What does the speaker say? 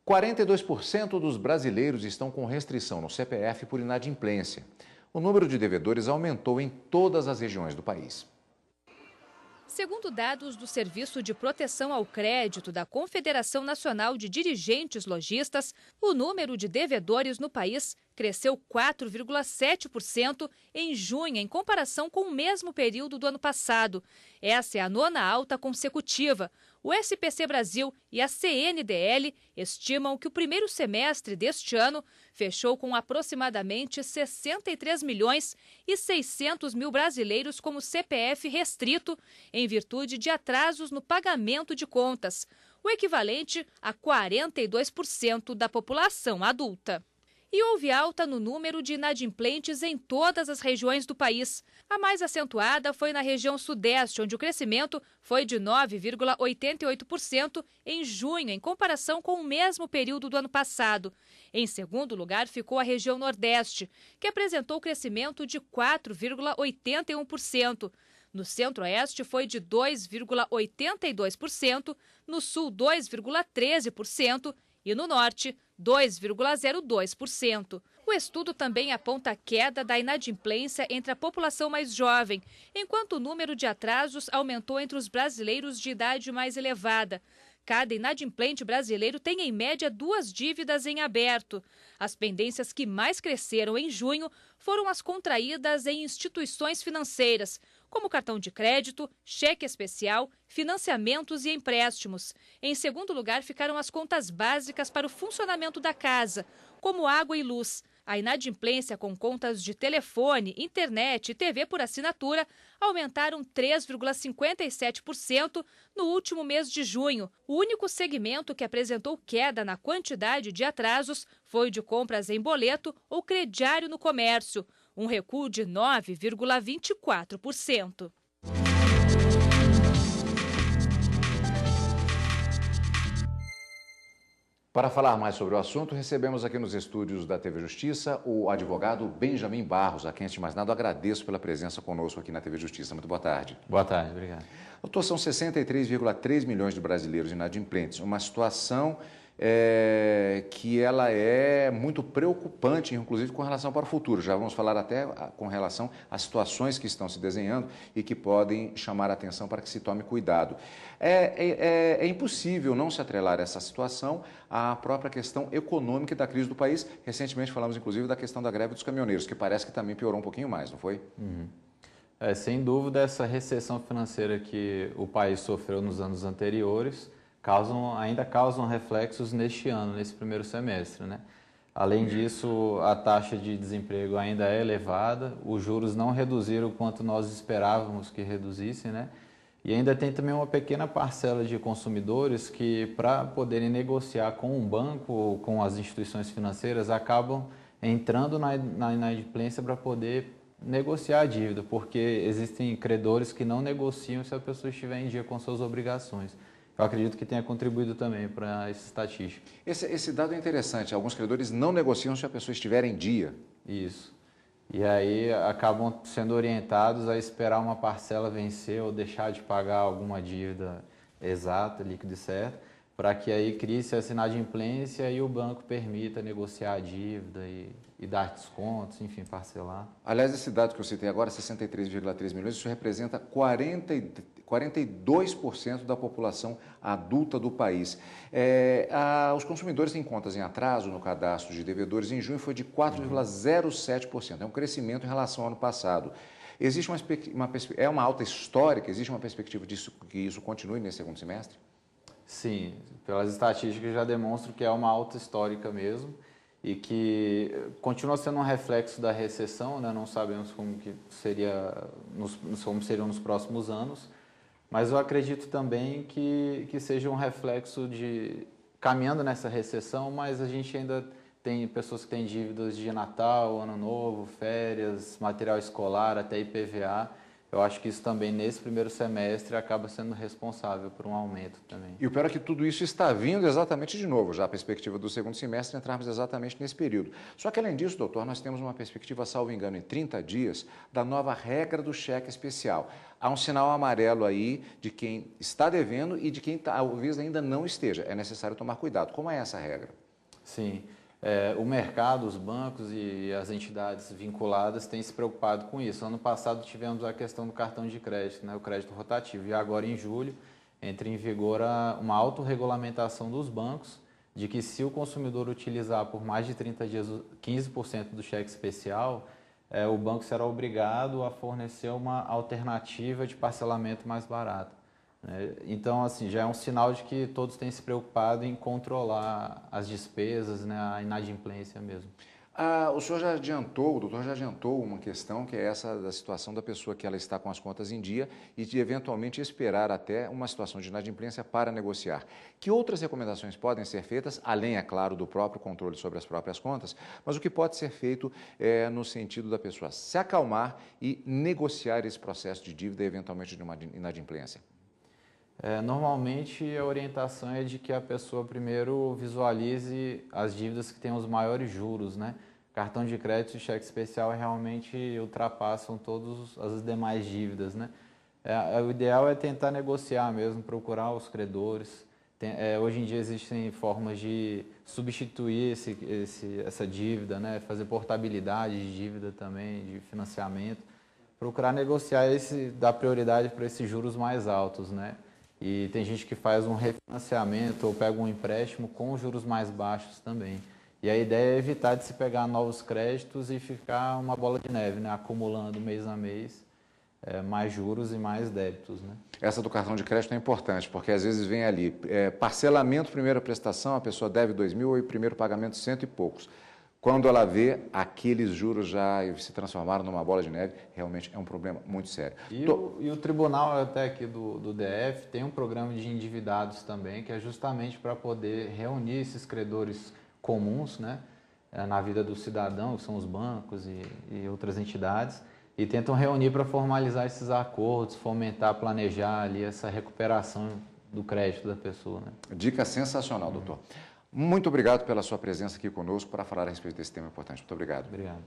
42% dos brasileiros estão com restrição no CPF por inadimplência. O número de devedores aumentou em todas as regiões do país. Segundo dados do Serviço de Proteção ao Crédito da Confederação Nacional de Dirigentes Lojistas, o número de devedores no país cresceu 4,7% em junho, em comparação com o mesmo período do ano passado. Essa é a 9ª alta consecutiva. O SPC Brasil e a CNDL estimam que o primeiro semestre deste ano fechou com aproximadamente 63 milhões e 600 mil brasileiros como CPF restrito, em virtude de atrasos no pagamento de contas, o equivalente a 42% da população adulta. E houve alta no número de inadimplentes em todas as regiões do país. A mais acentuada foi na região sudeste, onde o crescimento foi de 9,88% em junho, em comparação com o mesmo período do ano passado. Em segundo lugar ficou a região nordeste, que apresentou crescimento de 4,81%. No centro-oeste foi de 2,82%, no sul 2,13% e no norte 2,02%. O estudo também aponta a queda da inadimplência entre a população mais jovem, enquanto o número de atrasos aumentou entre os brasileiros de idade mais elevada. Cada inadimplente brasileiro tem, em média, 2 dívidas em aberto. As pendências que mais cresceram em junho foram as contraídas em instituições financeiras, como cartão de crédito, cheque especial, financiamentos e empréstimos. Em segundo lugar, ficaram as contas básicas para o funcionamento da casa, como água e luz. A inadimplência com contas de telefone, internet e TV por assinatura aumentaram 3,57% no último mês de junho. O único segmento que apresentou queda na quantidade de atrasos foi o de compras em boleto ou crediário no comércio, um recuo de 9,24%. Para falar mais sobre o assunto, recebemos aqui nos estúdios da TV Justiça o advogado Benjamin Barros, a quem, antes de mais nada, agradeço pela presença conosco aqui na TV Justiça. Muito boa tarde. Boa tarde, obrigado. Doutor, são 63,3 milhões de brasileiros inadimplentes, uma situação que ela é muito preocupante, inclusive com relação para o futuro. Já vamos falar até com relação às situações que estão se desenhando e que podem chamar a atenção para que se tome cuidado. É impossível não se atrelar essa situação à própria questão econômica da crise do país. Recentemente falamos, inclusive, da questão da greve dos caminhoneiros, que parece que também piorou um pouquinho mais, não foi? Uhum. Sem dúvida, essa recessão financeira que o país sofreu nos anos anteriores ainda causam reflexos neste ano, nesse primeiro semestre, né? Além disso, a taxa de desemprego ainda é elevada, os juros não reduziram o quanto nós esperávamos que reduzissem, né? E ainda tem também uma pequena parcela de consumidores que, para poderem negociar com um banco ou com as instituições financeiras, acabam entrando na inadimplência para poder negociar a dívida, porque existem credores que não negociam se a pessoa estiver em dia com suas obrigações. Eu acredito que tenha contribuído também para essa estatística. Esse dado é interessante. Alguns credores não negociam se a pessoa estiver em dia. Isso. E aí acabam sendo orientados a esperar uma parcela vencer ou deixar de pagar alguma dívida exata, líquida e certa, para que aí crie-se essa inadimplência e o banco permita negociar a dívida e dar descontos, enfim, parcelar. Aliás, esse dado que eu citei agora, 63,3 milhões, isso representa 42% da população adulta do país. Os consumidores têm contas em atraso no cadastro de devedores em junho foi de 4,07%. É um crescimento em relação ao ano passado. Existe uma alta histórica, existe uma perspectiva disso, que isso continue nesse segundo semestre? Sim, pelas estatísticas já demonstram que é uma alta histórica mesmo e que continua sendo um reflexo da recessão, né? Não sabemos como seriam nos próximos anos, mas eu acredito também que seja um reflexo de caminhando nessa recessão, mas a gente ainda tem pessoas que têm dívidas de Natal, Ano Novo, férias, material escolar, até IPVA. eu acho que isso também, nesse primeiro semestre, acaba sendo responsável por um aumento também. E o pior é que tudo isso está vindo exatamente de novo, já a perspectiva do segundo semestre, entrarmos exatamente nesse período. Só que, além disso, doutor, nós temos uma perspectiva, salvo engano, em 30 dias, da nova regra do cheque especial. Há um sinal amarelo aí de quem está devendo e de quem talvez ainda não esteja. É necessário tomar cuidado. Como é essa regra? Sim. O mercado, os bancos e as entidades vinculadas têm se preocupado com isso. Ano passado tivemos a questão do cartão de crédito, né, o crédito rotativo, e agora em julho entra em vigor uma autorregulamentação dos bancos de que se o consumidor utilizar por mais de 30 dias 15% do cheque especial, o banco será obrigado a fornecer uma alternativa de parcelamento mais barata. Então, assim, já é um sinal de que todos têm se preocupado em controlar as despesas, né, a inadimplência mesmo. O senhor já adiantou, o doutor já adiantou uma questão que é essa da situação da pessoa que ela está com as contas em dia e de eventualmente esperar até uma situação de inadimplência para negociar. Que outras recomendações podem ser feitas, além, é claro, do próprio controle sobre as próprias contas, mas o que pode ser feito no sentido da pessoa se acalmar e negociar esse processo de dívida, eventualmente de uma inadimplência? Normalmente a orientação é de que a pessoa primeiro visualize as dívidas que têm os maiores juros, né? Cartão de crédito e cheque especial realmente ultrapassam todas as demais dívidas, né? O ideal é tentar negociar mesmo, procurar os credores. Hoje em dia existem formas de substituir essa dívida, né? Fazer portabilidade de dívida também, de financiamento. Procurar negociar dar prioridade para esses juros mais altos, né? E tem gente que faz um refinanciamento ou pega um empréstimo com juros mais baixos também. E a ideia é evitar de se pegar novos créditos e ficar uma bola de neve, né? Acumulando mês a mês mais juros e mais débitos, né? Essa do cartão de crédito é importante, porque às vezes vem ali, parcelamento, primeira prestação, a pessoa deve 2.000 e primeiro pagamento 100 e poucos. Quando ela vê, aqueles juros já se transformaram numa bola de neve, realmente é um problema muito sério. E o tribunal até aqui do DF tem um programa de endividados também, que é justamente para poder reunir esses credores comuns, né, na vida do cidadão, que são os bancos e outras entidades, e tentam reunir para formalizar esses acordos, fomentar, planejar ali essa recuperação do crédito da pessoa, né? Dica sensacional, doutor. Muito obrigado pela sua presença aqui conosco para falar a respeito desse tema importante. Muito obrigado. Obrigado.